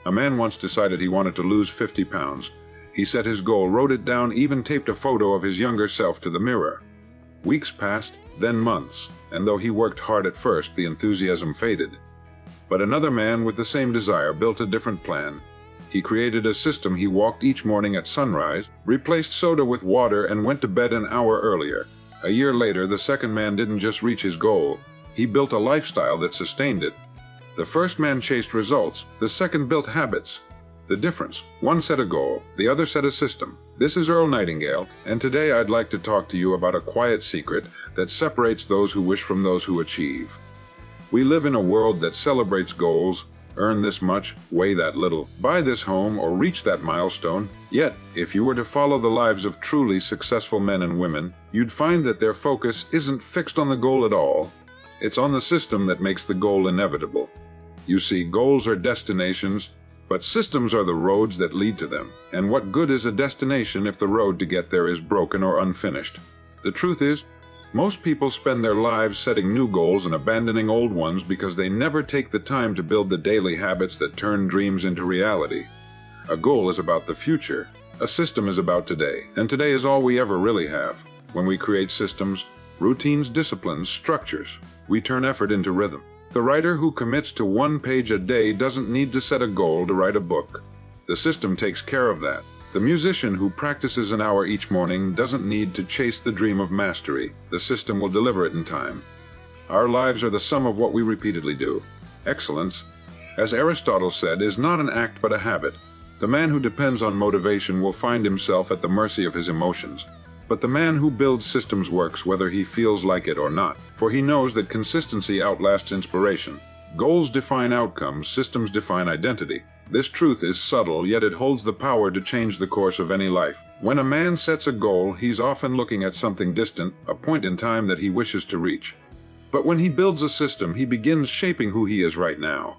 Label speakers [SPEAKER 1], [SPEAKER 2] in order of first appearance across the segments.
[SPEAKER 1] A man once decided he wanted to lose 50 pounds. He set his goal, wrote it down, even taped a photo of his younger self to the mirror. Weeks passed, then months, and though he worked hard at first, the enthusiasm faded. But another man with the same desire built a different plan. He created a system. He walked each morning at sunrise, replaced soda with water, and went to bed an hour earlier. A year later, the second man didn't just reach his goal. He built a lifestyle that sustained it. The first man chased results. The second built habits. The difference: one set a goal, the other set a system. This is Earl Nightingale, and today I'd like to talk to you about a quiet secret that separates those who wish from those who achieve. We live in a world that celebrates goals: earn this much, weigh that little, buy this home, or reach that milestone. Yet, if you were to follow the lives of truly successful men and women, you'd find that their focus isn't fixed on the goal at all. It's on the system that makes the goal inevitable. You see, goals are destinations, but systems are the roads that lead to them. And what good is a destination if the road to get there is broken or unfinished? The truth is, most people spend their lives setting new goals and abandoning old ones because they never take the time to build the daily habits that turn dreams into reality. A goal is about the future. A system is about today, and today is all we ever really have. When we create systems, routines, disciplines, structures, we turn effort into rhythm. The writer who commits to 1 page a day doesn't need to set a goal to write a book. The system takes care of that. The musician who practices an hour each morning doesn't need to chase the dream of mastery. The system will deliver it in time. Our lives are the sum of what we repeatedly do. Excellence, as Aristotle said, is not an act but a habit. The man who depends on motivation will find himself at the mercy of his emotions. But the man who builds systems works whether he feels like it or not, for he knows that consistency outlasts inspiration. Goals define outcomes, systems define identity. This truth is subtle, yet it holds the power to change the course of any life. When a man sets a goal, he's often looking at something distant, a point in time that he wishes to reach. But when he builds a system, he begins shaping who he is right now.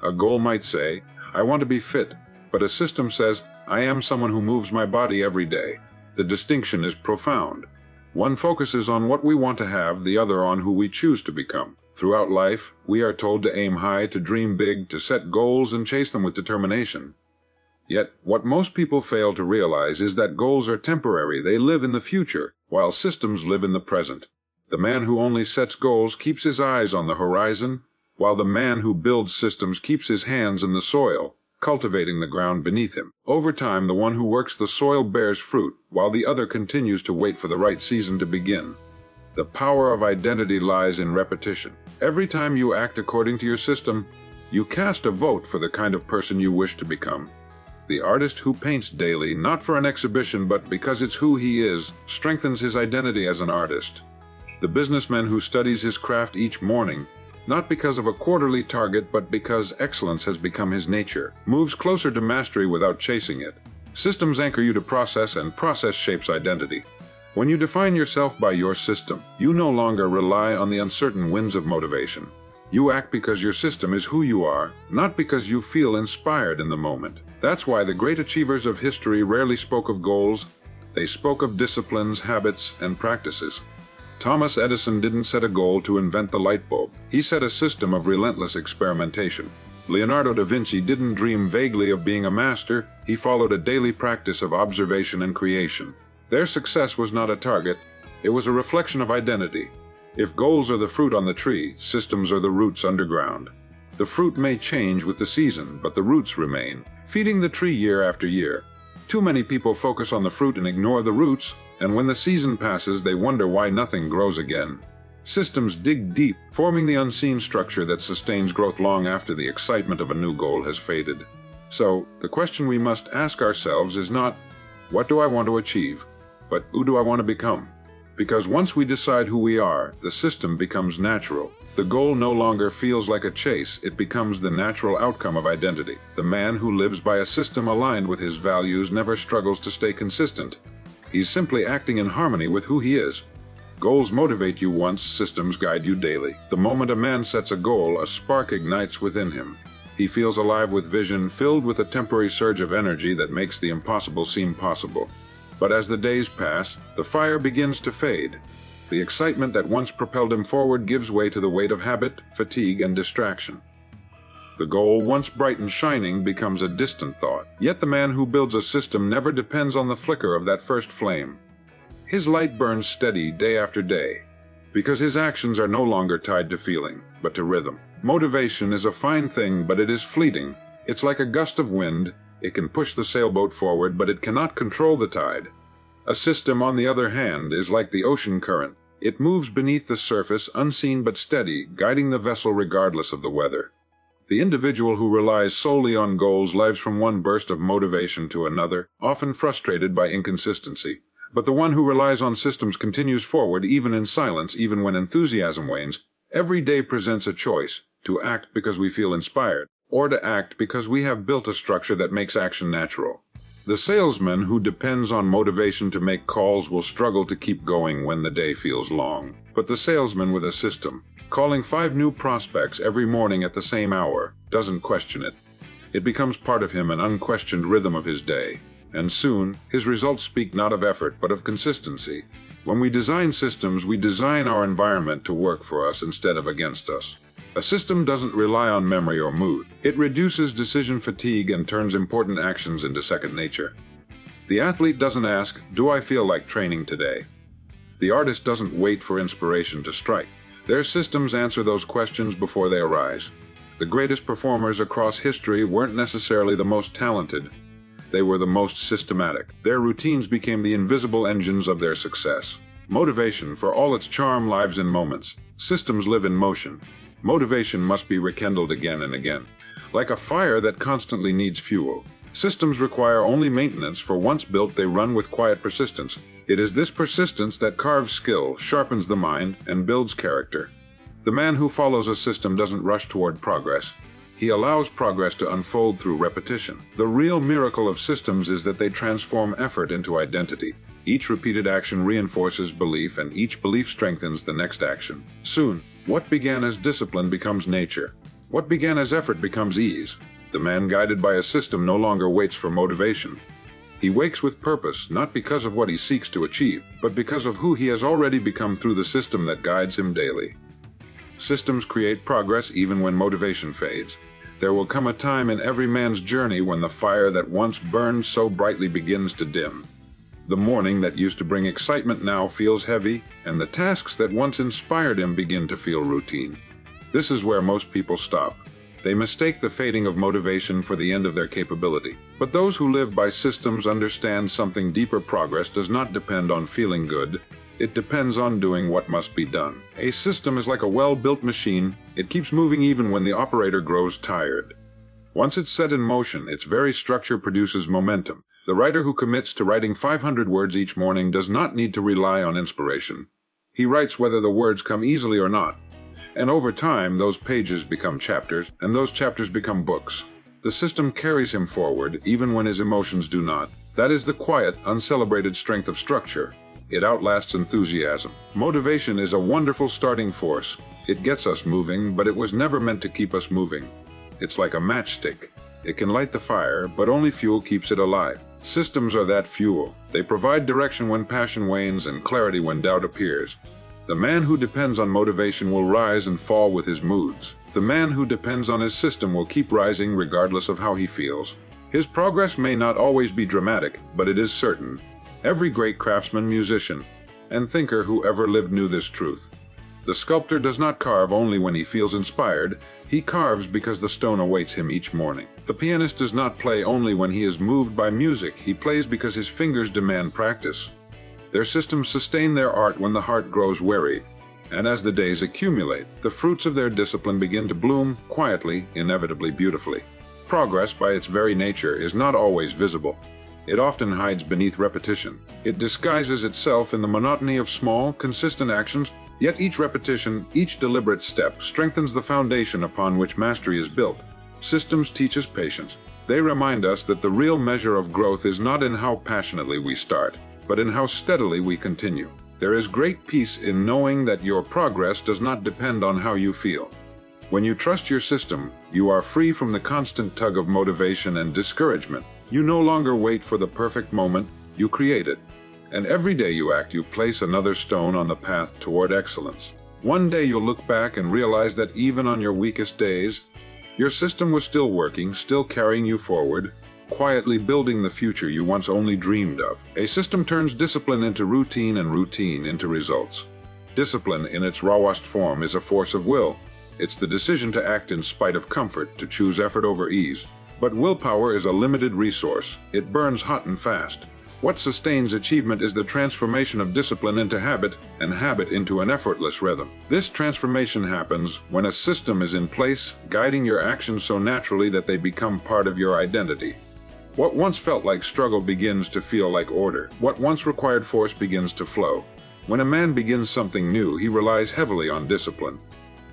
[SPEAKER 1] A goal might say, "I want to be fit," but a system says, "I am someone who moves my body every day." The distinction is profound. One focuses on what we want to have, the other on who we choose to become. Throughout life, we are told to aim high, to dream big, to set goals and chase them with determination. Yet, what most people fail to realize is that goals are temporary. They live in the future, while systems live in the present. The man who only sets goals keeps his eyes on the horizon, while the man who builds systems keeps his hands in the soil, cultivating the ground beneath him. Over time, the one who works the soil bears fruit, while the other continues to wait for the right season to begin. The power of identity lies in repetition. Every time you act according to your system, you cast a vote for the kind of person you wish to become. The artist who paints daily, not for an exhibition but because it's who he is, strengthens his identity as an artist. The businessman who studies his craft each morning, not because of a quarterly target but because excellence has become his nature, moves closer to mastery without chasing it. Systems anchor you to process, and process shapes identity. When you define yourself by your system, you no longer rely on the uncertain winds of motivation. You act because your system is who you are, not because you feel inspired in the moment. That's why the great achievers of history rarely spoke of goals. They spoke of disciplines, habits, and practices. Thomas Edison didn't set a goal to invent the light bulb. He set a system of relentless experimentation. Leonardo da Vinci didn't dream vaguely of being a master. He followed a daily practice of observation and creation. Their success was not a target. It was a reflection of identity. If goals are the fruit on the tree, systems are the roots underground. The fruit may change with the season, but the roots remain, feeding the tree year after year. Too many people focus on the fruit and ignore the roots, and when the season passes, they wonder why nothing grows again. Systems dig deep, forming the unseen structure that sustains growth long after the excitement of a new goal has faded. So, the question we must ask ourselves is not, "What do I want to achieve?" but "Who do I want to become?" Because once we decide who we are, the system becomes natural. The goal no longer feels like a chase, it becomes the natural outcome of identity. The man who lives by a system aligned with his values never struggles to stay consistent. He's simply acting in harmony with who he is. Goals motivate you once, systems guide you daily. The moment a man sets a goal, a spark ignites within him. He feels alive with vision, filled with a temporary surge of energy that makes the impossible seem possible. But as the days pass, the fire begins to fade. The excitement that once propelled him forward gives way to the weight of habit, fatigue, and distraction. The goal, once bright and shining, becomes a distant thought. Yet the man who builds a system never depends on the flicker of that first flame. His light burns steady day after day, because his actions are no longer tied to feeling, but to rhythm. Motivation is a fine thing, but it is fleeting. It's like a gust of wind. It can push the sailboat forward, but it cannot control the tide. A system, on the other hand, is like the ocean current. It moves beneath the surface, unseen but steady, guiding the vessel regardless of the weather. The individual who relies solely on goals lives from one burst of motivation to another, often frustrated by inconsistency. But the one who relies on systems continues forward, even in silence, even when enthusiasm wanes. Every day presents a choice: to act because we feel inspired, or to act because we have built a structure that makes action natural. The salesman who depends on motivation to make calls will struggle to keep going when the day feels long. But the salesman with a system, calling 5 new prospects every morning at the same hour, doesn't question it. It becomes part of him, an unquestioned rhythm of his day. And soon, his results speak not of effort, but of consistency. When we design systems, we design our environment to work for us instead of against us. A system doesn't rely on memory or mood. It reduces decision fatigue and turns important actions into second nature. The athlete doesn't ask, "Do I feel like training today?" The artist doesn't wait for inspiration to strike. Their systems answer those questions before they arise. The greatest performers across history weren't necessarily the most talented. They were the most systematic. Their routines became the invisible engines of their success. Motivation, for all its charm, lives in moments. Systems live in motion. Motivation must be rekindled again and again. Like a fire that constantly needs fuel. Systems require only maintenance, for once built they run with quiet persistence. It is this persistence that carves skill, sharpens the mind, and builds character. The man who follows a system doesn't rush toward progress. He allows progress to unfold through repetition. The real miracle of systems is that they transform effort into identity. Each repeated action reinforces belief, and each belief strengthens the next action. Soon, what began as discipline becomes nature. What began as effort becomes ease. The man guided by a system no longer waits for motivation. He wakes with purpose, not because of what he seeks to achieve, but because of who he has already become through the system that guides him daily. Systems create progress even when motivation fades. There will come a time in every man's journey when the fire that once burned so brightly begins to dim. The morning that used to bring excitement now feels heavy, and the tasks that once inspired him begin to feel routine. This is where most people stop. They mistake the fading of motivation for the end of their capability. But those who live by systems understand something deeper. Progress does not depend on feeling good. It depends on doing what must be done. A system is like a well-built machine. It keeps moving even when the operator grows tired. Once it's set in motion, its very structure produces momentum. The writer who commits to writing 500 words each morning does not need to rely on inspiration. He writes whether the words come easily or not. And over time, those pages become chapters, and those chapters become books. The system carries him forward, even when his emotions do not. That is the quiet, uncelebrated strength of structure. It outlasts enthusiasm. Motivation is a wonderful starting force. It gets us moving, but it was never meant to keep us moving. It's like a matchstick. It can light the fire, but only fuel keeps it alive. Systems are that fuel. They provide direction when passion wanes and clarity when doubt appears. The man who depends on motivation will rise and fall with his moods. The man who depends on his system will keep rising regardless of how he feels. His progress may not always be dramatic, but it is certain. Every great craftsman, musician, and thinker who ever lived knew this truth. The sculptor does not carve only when he feels inspired. He carves because the stone awaits him each morning. The pianist does not play only when he is moved by music. He plays because his fingers demand practice. Their systems sustain their art when the heart grows weary. And as the days accumulate, the fruits of their discipline begin to bloom, quietly, inevitably beautifully. Progress, by its very nature, is not always visible. It often hides beneath repetition. It disguises itself in the monotony of small, consistent actions, yet each repetition, each deliberate step, strengthens the foundation upon which mastery is built. Systems teach us patience. They remind us that the real measure of growth is not in how passionately we start, but in how steadily we continue. There is great peace in knowing that your progress does not depend on how you feel. When you trust your system, you are free from the constant tug of motivation and discouragement. You no longer wait for the perfect moment, you create it. And every day you act, you place another stone on the path toward excellence. One day you'll look back and realize that even on your weakest days, Your system was still working, still carrying you forward, quietly building the future you once only dreamed of. A system turns discipline into routine and routine into results. Discipline, in its rawest form, is a force of will. It's the decision to act in spite of comfort, to choose effort over ease. But willpower is a limited resource. It burns hot and fast. What sustains achievement is the transformation of discipline into habit, and habit into an effortless rhythm. This transformation happens when a system is in place, guiding your actions so naturally that they become part of your identity. What once felt like struggle begins to feel like order. What once required force begins to flow. When a man begins something new, he relies heavily on discipline.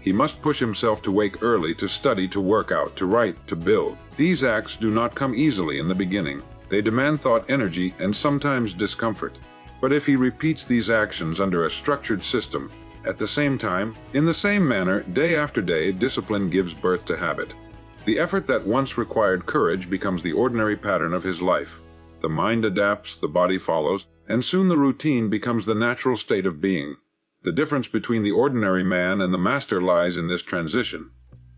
[SPEAKER 1] He must push himself to wake early, to study, to work out, to write, to build. These acts do not come easily in the beginning. They demand thought, energy, and sometimes discomfort. But if he repeats these actions under a structured system, at the same time, in the same manner, day after day, discipline gives birth to habit. The effort that once required courage becomes the ordinary pattern of his life. The mind adapts, the body follows, and soon the routine becomes the natural state of being. The difference between the ordinary man and the master lies in this transition.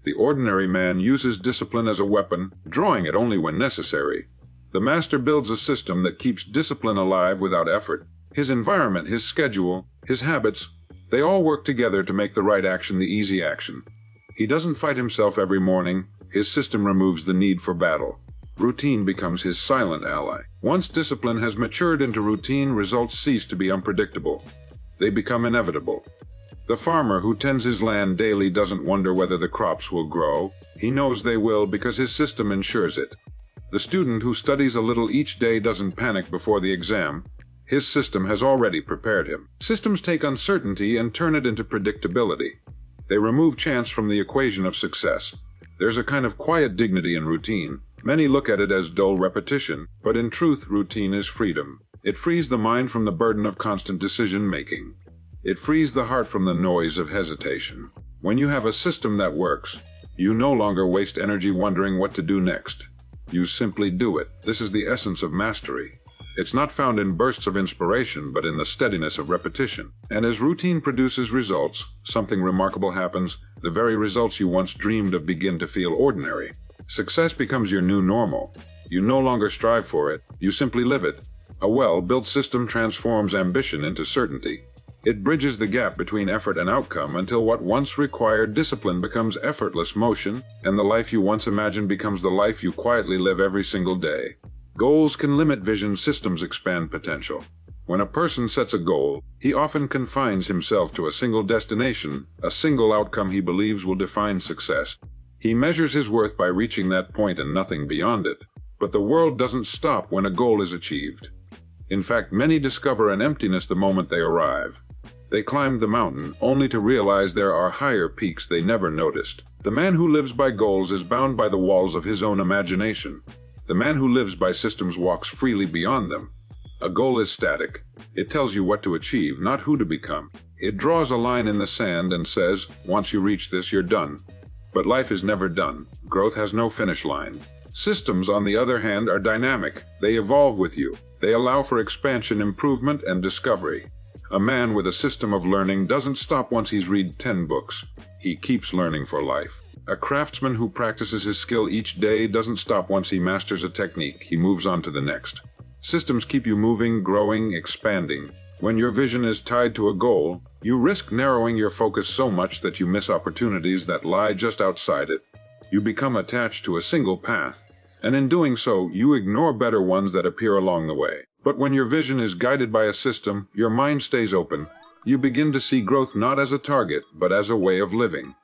[SPEAKER 1] The ordinary man uses discipline as a weapon, drawing it only when necessary. The master builds a system that keeps discipline alive without effort. His environment, his schedule, his habits, they all work together to make the right action the easy action. He doesn't fight himself every morning. His system removes the need for battle. Routine becomes his silent ally. Once discipline has matured into routine, results cease to be unpredictable. They become inevitable. The farmer who tends his land daily doesn't wonder whether the crops will grow. He knows they will because his system ensures it. The student who studies a little each day doesn't panic before the exam. His system has already prepared him. Systems take uncertainty and turn it into predictability. They remove chance from the equation of success. There's a kind of quiet dignity in routine. Many look at it as dull repetition, but in truth, routine is freedom. It frees the mind from the burden of constant decision-making. It frees the heart from the noise of hesitation. When you have a system that works, you no longer waste energy wondering what to do next. You simply do it. This is the essence of mastery. It's not found in bursts of inspiration, but in the steadiness of repetition. And as routine produces results, something remarkable happens. The very results you once dreamed of begin to feel ordinary. Success becomes your new normal. You no longer strive for it, you simply live it. A well-built system transforms ambition into certainty. It bridges the gap between effort and outcome until what once required discipline becomes effortless motion, and the life you once imagined becomes the life you quietly live every single day. Goals can limit vision, systems expand potential. When a person sets a goal, he often confines himself to a single destination, a single outcome he believes will define success. He measures his worth by reaching that point and nothing beyond it. But the world doesn't stop when a goal is achieved. In fact, many discover an emptiness the moment they arrive. They climb the mountain, only to realize there are higher peaks they never noticed. The man who lives by goals is bound by the walls of his own imagination. The man who lives by systems walks freely beyond them. A goal is static. It tells you what to achieve, not who to become. It draws a line in the sand and says, once you reach this, you're done. But life is never done. Growth has no finish line. Systems, on the other hand, are dynamic. They evolve with you. They allow for expansion, improvement, and discovery. A man with a system of learning doesn't stop once he's read 10 books. He keeps learning for life. A craftsman who practices his skill each day doesn't stop once he masters a technique. He moves on to the next. Systems keep you moving, growing, expanding. When your vision is tied to a goal, you risk narrowing your focus so much that you miss opportunities that lie just outside it. You become attached to a single path, and in doing so, you ignore better ones that appear along the way. But when your vision is guided by a system, your mind stays open. You begin to see growth not as a target, but as a way of living.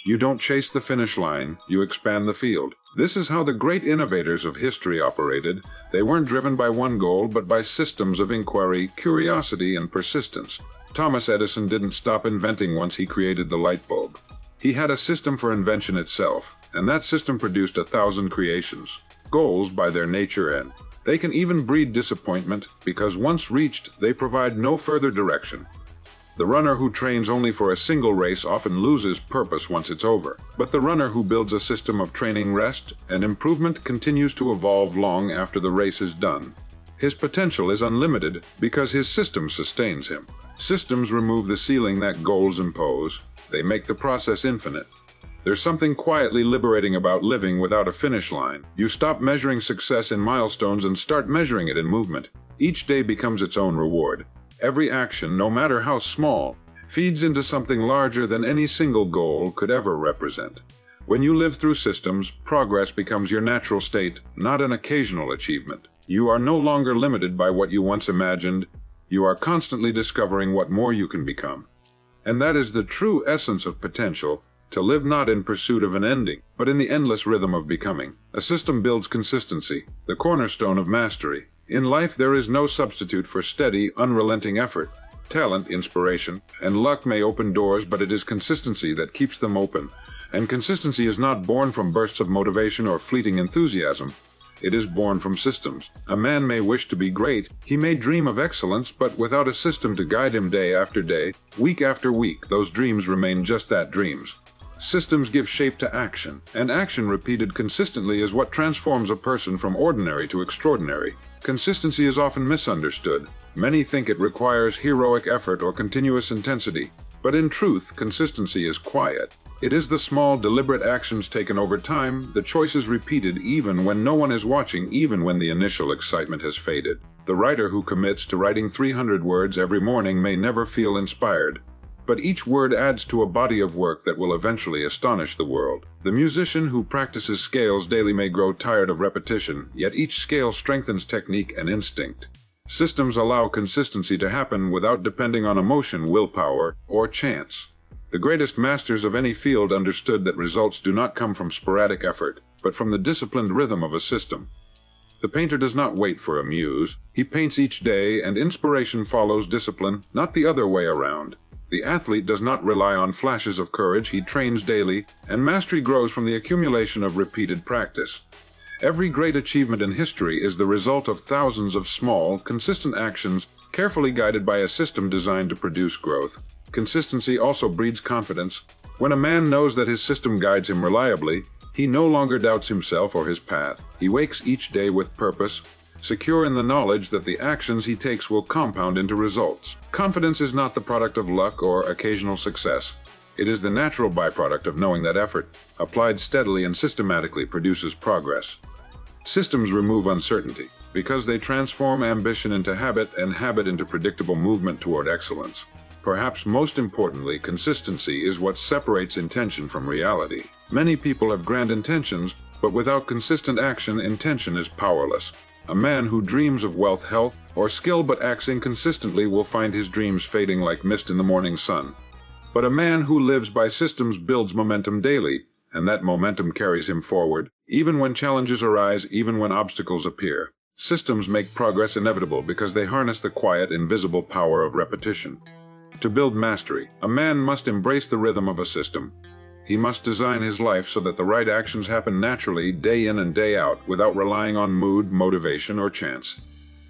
[SPEAKER 1] You don't chase the finish line, you expand the field. This is how the great innovators of history operated. They weren't driven by one goal, but by systems of inquiry, curiosity, and persistence. Thomas Edison didn't stop inventing once he created the light bulb. He had a system for invention itself, and that system produced 1,000 creations. Goals, by their nature, end. They can even breed disappointment, because once reached, they provide no further direction. The runner who trains only for a single race often loses purpose once it's over. But the runner who builds a system of training, rest, and improvement continues to evolve long after the race is done. His potential is unlimited because his system sustains him. Systems remove the ceiling that goals impose. They make the process infinite. There's something quietly liberating about living without a finish line. You stop measuring success in milestones and start measuring it in movement. Each day becomes its own reward. Every action, no matter how small, feeds into something larger than any single goal could ever represent. When you live through systems, progress becomes your natural state, not an occasional achievement. You are no longer limited by what you once imagined. You are constantly discovering what more you can become. And that is the true essence of potential, to live not in pursuit of an ending, but in the endless rhythm of becoming. A system builds consistency, the cornerstone of mastery. In life, there is no substitute for steady, unrelenting effort. Talent, inspiration, and luck may open doors, but it is consistency that keeps them open. And consistency is not born from bursts of motivation or fleeting enthusiasm. It is born from systems. A man may wish to be great, he may dream of excellence, but without a system to guide him day after day, week after week, those dreams remain just that, dreams. Systems give shape to action, and action repeated consistently is what transforms a person from ordinary to extraordinary. Consistency is often misunderstood. Many think it requires heroic effort or continuous intensity, but in truth, consistency is quiet. It is the small, deliberate actions taken over time, the choices repeated even when no one is watching, even when the initial excitement has faded. The writer who commits to writing 300 words every morning may never feel inspired, but each word adds to a body of work that will eventually astonish the world. The musician who practices scales daily may grow tired of repetition, yet each scale strengthens technique and instinct. Systems allow consistency to happen without depending on emotion, willpower, or chance. The greatest masters of any field understood that results do not come from sporadic effort, but from the disciplined rhythm of a system. The painter does not wait for a muse. He paints each day, and inspiration follows discipline, not the other way around. The athlete does not rely on flashes of courage. He trains daily, and mastery grows from the accumulation of repeated practice. Every great achievement in history is the result of thousands of small, consistent actions, carefully guided by a system designed to produce growth. Consistency also breeds confidence. When a man knows that his system guides him reliably, he no longer doubts himself or his path. He wakes each day with purpose, secure in the knowledge that the actions he takes will compound into results. Confidence is not the product of luck or occasional success. It is the natural byproduct of knowing that effort, applied steadily and systematically, produces progress. Systems remove uncertainty, because they transform ambition into habit and habit into predictable movement toward excellence. Perhaps most importantly, consistency is what separates intention from reality. Many people have grand intentions, but without consistent action, intention is powerless. A man who dreams of wealth, health, or skill but acts inconsistently will find his dreams fading like mist in the morning sun. But a man who lives by systems builds momentum daily, and that momentum carries him forward, even when challenges arise, even when obstacles appear. Systems make progress inevitable because they harness the quiet, invisible power of repetition. To build mastery, a man must embrace the rhythm of a system. He must design his life so that the right actions happen naturally, day in and day out, without relying on mood, motivation, or chance.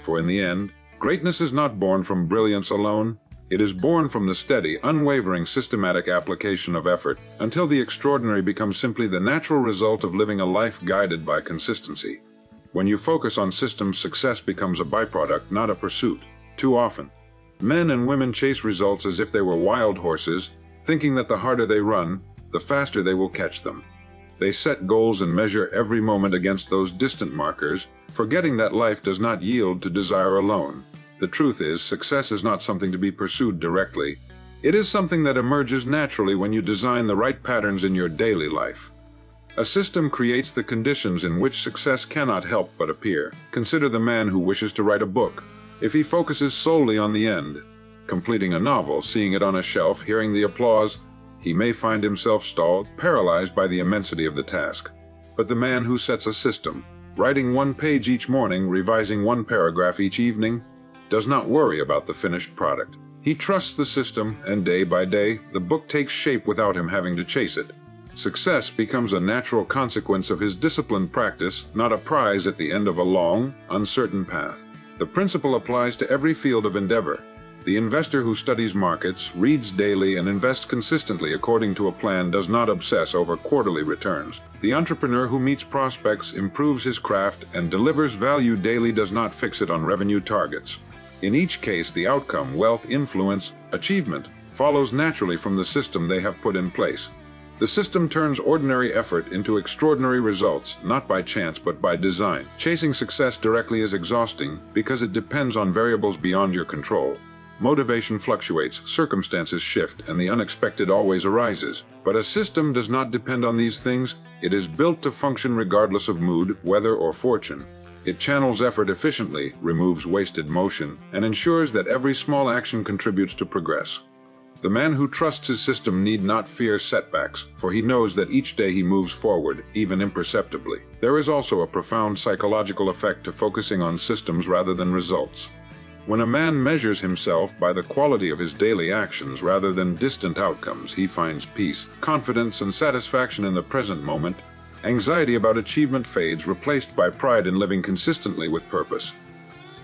[SPEAKER 1] For in the end, greatness is not born from brilliance alone. It is born from the steady, unwavering, systematic application of effort, until the extraordinary becomes simply the natural result of living a life guided by consistency. When you focus on systems, success becomes a byproduct, not a pursuit. Too often, men and women chase results as if they were wild horses, thinking that the harder they run, the faster they will catch them. They set goals and measure every moment against those distant markers, forgetting that life does not yield to desire alone. The truth is, success is not something to be pursued directly. It is something that emerges naturally when you design the right patterns in your daily life. A system creates the conditions in which success cannot help but appear. Consider the man who wishes to write a book. If he focuses solely on the end, completing a novel, seeing it on a shelf, hearing the applause, he may find himself stalled, paralyzed by the immensity of the task. But the man who sets a system, writing one page each morning, revising one paragraph each evening, does not worry about the finished product. He trusts the system, and day by day, the book takes shape without him having to chase it. Success becomes a natural consequence of his disciplined practice, not a prize at the end of a long, uncertain path. The principle applies to every field of endeavor. The investor who studies markets, reads daily, and invests consistently according to a plan does not obsess over quarterly returns. The entrepreneur who meets prospects, improves his craft, and delivers value daily does not fix it on revenue targets. In each case, the outcome, wealth, influence, achievement, follows naturally from the system they have put in place. The system turns ordinary effort into extraordinary results, not by chance but by design. Chasing success directly is exhausting because it depends on variables beyond your control. Motivation fluctuates, circumstances shift, and the unexpected always arises. But a system does not depend on these things. It is built to function regardless of mood, weather, or fortune. It channels effort efficiently, removes wasted motion, and ensures that every small action contributes to progress. The man who trusts his system need not fear setbacks, for he knows that each day he moves forward, even imperceptibly. There is also a profound psychological effect to focusing on systems rather than results. When a man measures himself by the quality of his daily actions rather than distant outcomes, he finds peace, confidence, and satisfaction in the present moment. Anxiety about achievement fades, replaced by pride in living consistently with purpose.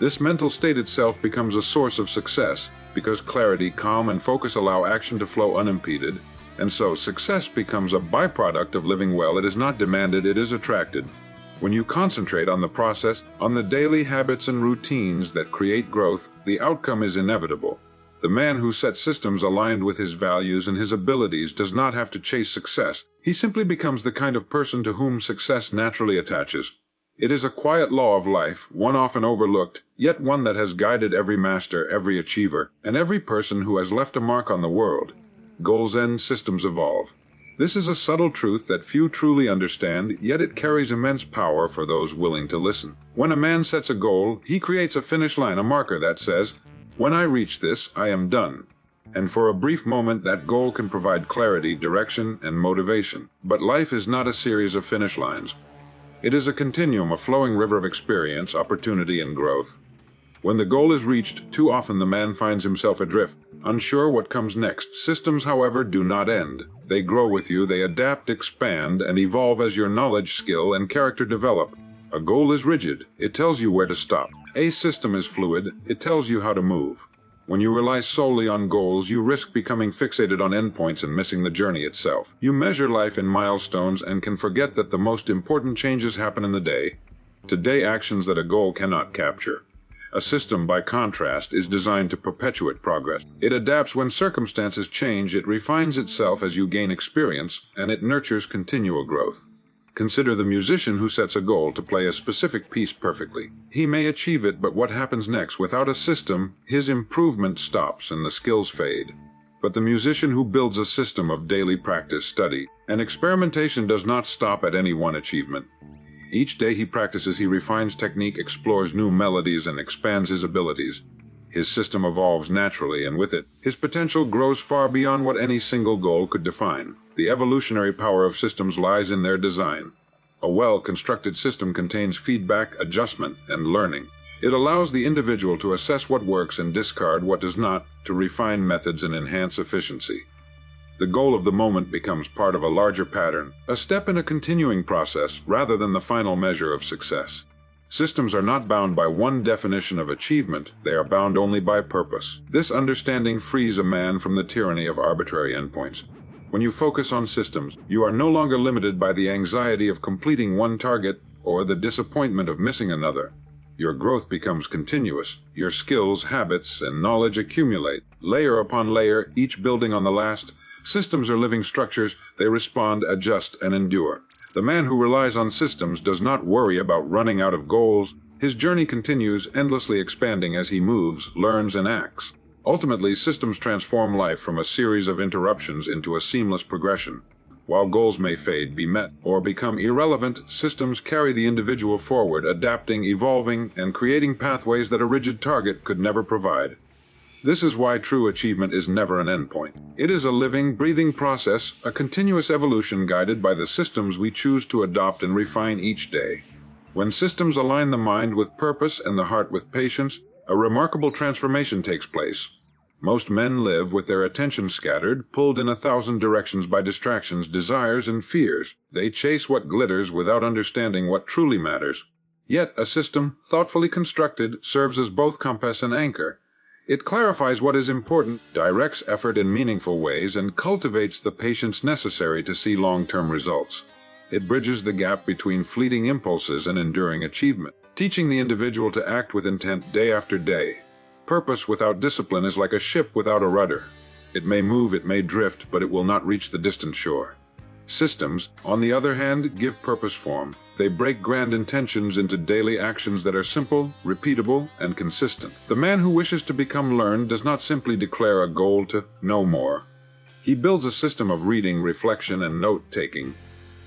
[SPEAKER 1] This mental state itself becomes a source of success, because clarity, calm, and focus allow action to flow unimpeded, and so success becomes a byproduct of living well. It is not demanded, it is attracted. When you concentrate on the process, on the daily habits and routines that create growth, the outcome is inevitable. The man who sets systems aligned with his values and his abilities does not have to chase success. He simply becomes the kind of person to whom success naturally attaches. It is a quiet law of life, one often overlooked, yet one that has guided every master, every achiever, and every person who has left a mark on the world. Goals end, systems evolve. This is a subtle truth that few truly understand, yet it carries immense power for those willing to listen. When a man sets a goal, he creates a finish line, a marker that says, "When I reach this, I am done." And for a brief moment, that goal can provide clarity, direction, and motivation. But life is not a series of finish lines. It is a continuum, a flowing river of experience, opportunity, and growth. When the goal is reached, too often the man finds himself adrift, unsure what comes next. Systems, however, do not end. They grow with you, they adapt, expand, and evolve as your knowledge, skill, and character develop. A goal is rigid. It tells you where to stop. A system is fluid. It tells you how to move. When you rely solely on goals, you risk becoming fixated on endpoints and missing the journey itself. You measure life in milestones and can forget that the most important changes happen in the day-to-day actions that a goal cannot capture. A system, by contrast, is designed to perpetuate progress. It adapts when circumstances change, it refines itself as you gain experience, and it nurtures continual growth. Consider the musician who sets a goal to play a specific piece perfectly. He may achieve it, but what happens next? Without a system, his improvement stops and the skills fade. But the musician who builds a system of daily practice, study, and experimentation does not stop at any one achievement. Each day he practices, he refines technique, explores new melodies, and expands his abilities. His system evolves naturally, and with it, his potential grows far beyond what any single goal could define. The evolutionary power of systems lies in their design. A well-constructed system contains feedback, adjustment, and learning. It allows the individual to assess what works and discard what does not, to refine methods and enhance efficiency. The goal of the moment becomes part of a larger pattern, a step in a continuing process rather than the final measure of success. Systems are not bound by one definition of achievement, they are bound only by purpose. This understanding frees a man from the tyranny of arbitrary endpoints. When you focus on systems, you are no longer limited by the anxiety of completing one target or the disappointment of missing another. Your growth becomes continuous. Your skills, habits, and knowledge accumulate, layer upon layer, each building on the last. Systems are living structures. They respond, adjust, and endure. The man who relies on systems does not worry about running out of goals. His journey continues, endlessly expanding as he moves, learns, and acts. Ultimately, systems transform life from a series of interruptions into a seamless progression. While goals may fade, be met, or become irrelevant, systems carry the individual forward, adapting, evolving, and creating pathways that a rigid target could never provide. This is why true achievement is never an endpoint. It is a living, breathing process, a continuous evolution guided by the systems we choose to adopt and refine each day. When systems align the mind with purpose and the heart with patience, a remarkable transformation takes place. Most men live with their attention scattered, pulled in 1,000 directions by distractions, desires, and fears. They chase what glitters without understanding what truly matters. Yet a system, thoughtfully constructed, serves as both compass and anchor. It clarifies what is important, directs effort in meaningful ways, and cultivates the patience necessary to see long-term results. It bridges the gap between fleeting impulses and enduring achievement, teaching the individual to act with intent day after day. Purpose without discipline is like a ship without a rudder. It may move, it may drift, but it will not reach the distant shore. Systems, on the other hand, give purpose form. They break grand intentions into daily actions that are simple, repeatable, and consistent. The man who wishes to become learned does not simply declare a goal to know more. He builds a system of reading, reflection, and note-taking.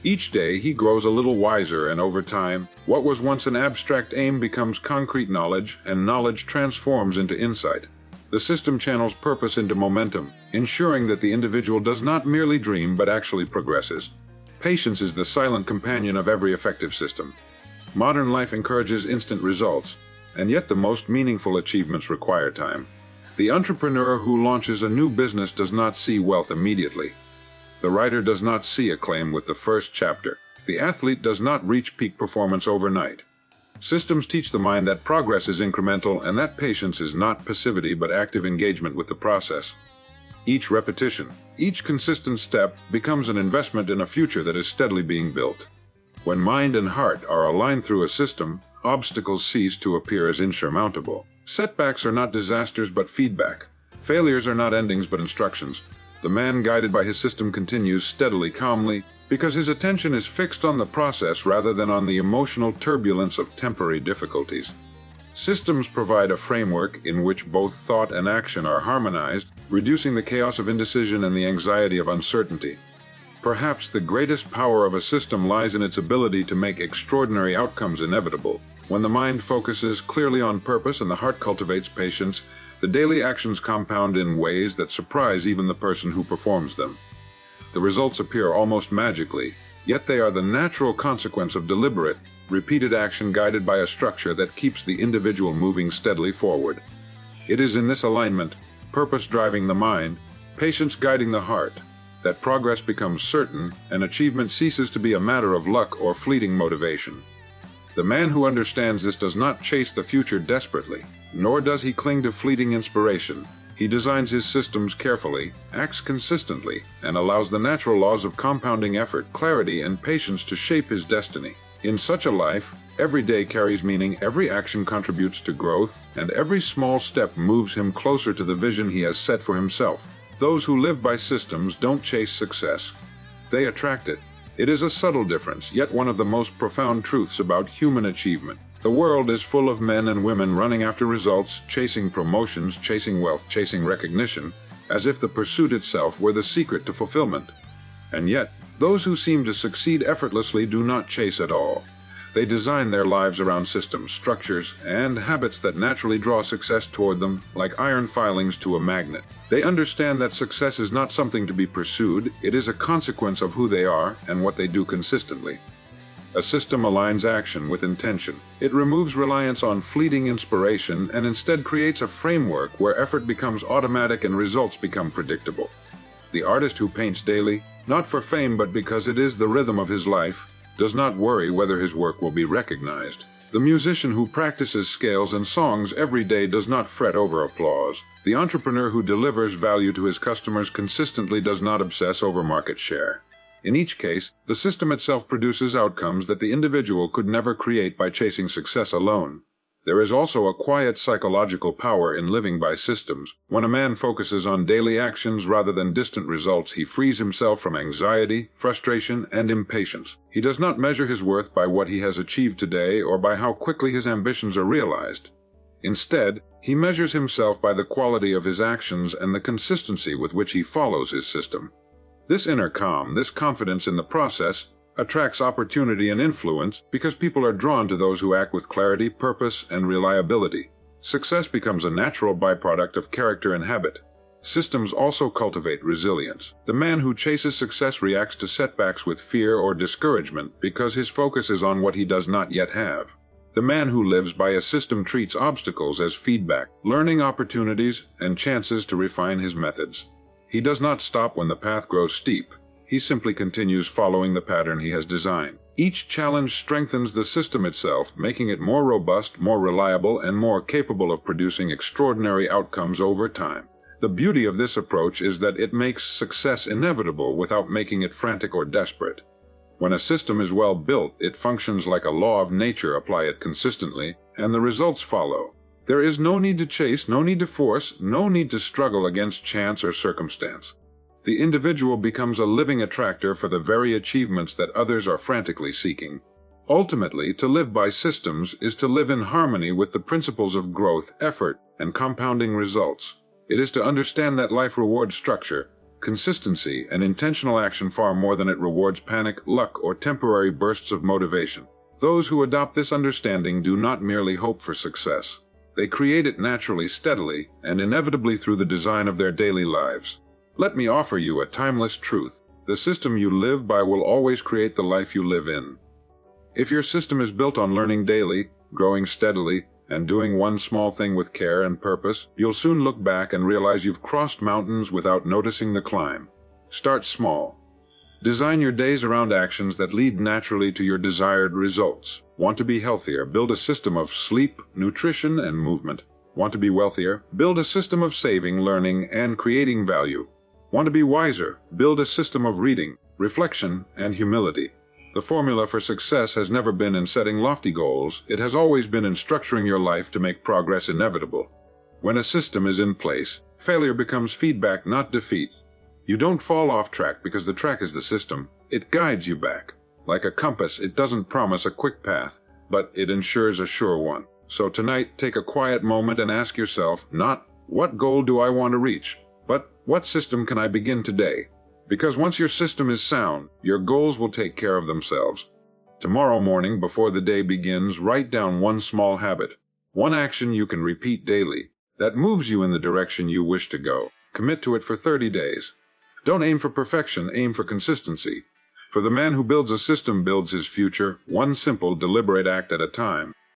[SPEAKER 1] Each day he grows a little wiser, and over time, what was once an abstract aim becomes concrete knowledge, and knowledge transforms into insight. The system channels purpose into momentum, ensuring that the individual does not merely dream but actually progresses. Patience is the silent companion of every effective system. Modern life encourages instant results, and yet the most meaningful achievements require time. The entrepreneur who launches a new business does not see wealth immediately. The writer does not see acclaim with the first chapter. The athlete does not reach peak performance overnight. Systems teach the mind that progress is incremental and that patience is not passivity but active engagement with the process. Each repetition, each consistent step becomes an investment in a future that is steadily being built. When mind and heart are aligned through a system, obstacles cease to appear as insurmountable. Setbacks are not disasters but feedback. Failures are not endings but instructions. The man guided by his system continues steadily, calmly, because his attention is fixed on the process rather than on the emotional turbulence of temporary difficulties. Systems provide a framework in which both thought and action are harmonized, reducing the chaos of indecision and the anxiety of uncertainty. Perhaps the greatest power of a system lies in its ability to make extraordinary outcomes inevitable. When the mind focuses clearly on purpose and the heart cultivates patience, the daily actions compound in ways that surprise even the person who performs them. The results appear almost magically, yet they are the natural consequence of deliberate, repeated action guided by a structure that keeps the individual moving steadily forward. It is in this alignment, purpose driving the mind, patience guiding the heart, that progress becomes certain and achievement ceases to be a matter of luck or fleeting motivation. The man who understands this does not chase the future desperately, nor does he cling to fleeting inspiration. He designs his systems carefully, acts consistently, and allows the natural laws of compounding effort, clarity, and patience to shape his destiny. In such a life, every day carries meaning, every action contributes to growth, and every small step moves him closer to the vision he has set for himself. Those who live by systems don't chase success. They attract it. It is a subtle difference, yet one of the most profound truths about human achievement. The world is full of men and women running after results, chasing promotions, chasing wealth, chasing recognition, as if the pursuit itself were the secret to fulfillment. And yet, those who seem to succeed effortlessly do not chase at all. They design their lives around systems, structures, and habits that naturally draw success toward them, like iron filings to a magnet. They understand that success is not something to be pursued, it is a consequence of who they are and what they do consistently. A system aligns action with intention. It removes reliance on fleeting inspiration and instead creates a framework where effort becomes automatic and results become predictable. The artist who paints daily, not for fame but because it is the rhythm of his life, does not worry whether his work will be recognized. The musician who practices scales and songs every day does not fret over applause. The entrepreneur who delivers value to his customers consistently does not obsess over market share. In each case, the system itself produces outcomes that the individual could never create by chasing success alone. There is also a quiet psychological power in living by systems. When a man focuses on daily actions rather than distant results, he frees himself from anxiety, frustration, and impatience. He does not measure his worth by what he has achieved today or by how quickly his ambitions are realized. Instead, he measures himself by the quality of his actions and the consistency with which he follows his system. This inner calm, this confidence in the process, attracts opportunity and influence because people are drawn to those who act with clarity, purpose, and reliability. Success becomes a natural byproduct of character and habit. Systems also cultivate resilience. The man who chases success reacts to setbacks with fear or discouragement because his focus is on what he does not yet have. The man who lives by a system treats obstacles as feedback, learning opportunities, and chances to refine his methods. He does not stop when the path grows steep. He simply continues following the pattern he has designed. Each challenge strengthens the system itself, making it more robust, more reliable, and more capable of producing extraordinary outcomes over time. The beauty of this approach is that it makes success inevitable without making it frantic or desperate. When a system is well built, it functions like a law of nature. Apply it consistently, and the results follow. There is no need to chase, no need to force, no need to struggle against chance or circumstance. The individual becomes a living attractor for the very achievements that others are frantically seeking. Ultimately, to live by systems is to live in harmony with the principles of growth, effort, and compounding results. It is to understand that life rewards structure, consistency, and intentional action far more than it rewards panic, luck, or temporary bursts of motivation. Those who adopt this understanding do not merely hope for success. They create it naturally, steadily, and inevitably through the design of their daily lives. Let me offer you a timeless truth. The system you live by will always create the life you live in. If your system is built on learning daily, growing steadily, and doing one small thing with care and purpose, you'll soon look back and realize you've crossed mountains without noticing the climb. Start small. Design your days around actions that lead naturally to your desired results. Want to be healthier? Build a system of sleep, nutrition, and movement. Want to be wealthier? Build a system of saving, learning, and creating value. Want to be wiser? Build a system of reading, reflection, and humility. The formula for success has never been in setting lofty goals. It has always been in structuring your life to make progress inevitable. When a system is in place, failure becomes feedback, not defeat. You don't fall off track because the track is the system. It guides you back. Like a compass, it doesn't promise a quick path, but it ensures a sure one. So tonight, take a quiet moment and ask yourself, not, what goal do I want to reach, but what system can I begin today? Because once your system is sound, your goals will take care of themselves. Tomorrow morning, before the day begins, write down one small habit, one action you can repeat daily, that moves you in the direction you wish to go. Commit to it for 30 days. Don't aim for perfection, aim for consistency. For the man who builds a system builds his future, one simple, deliberate act at a time.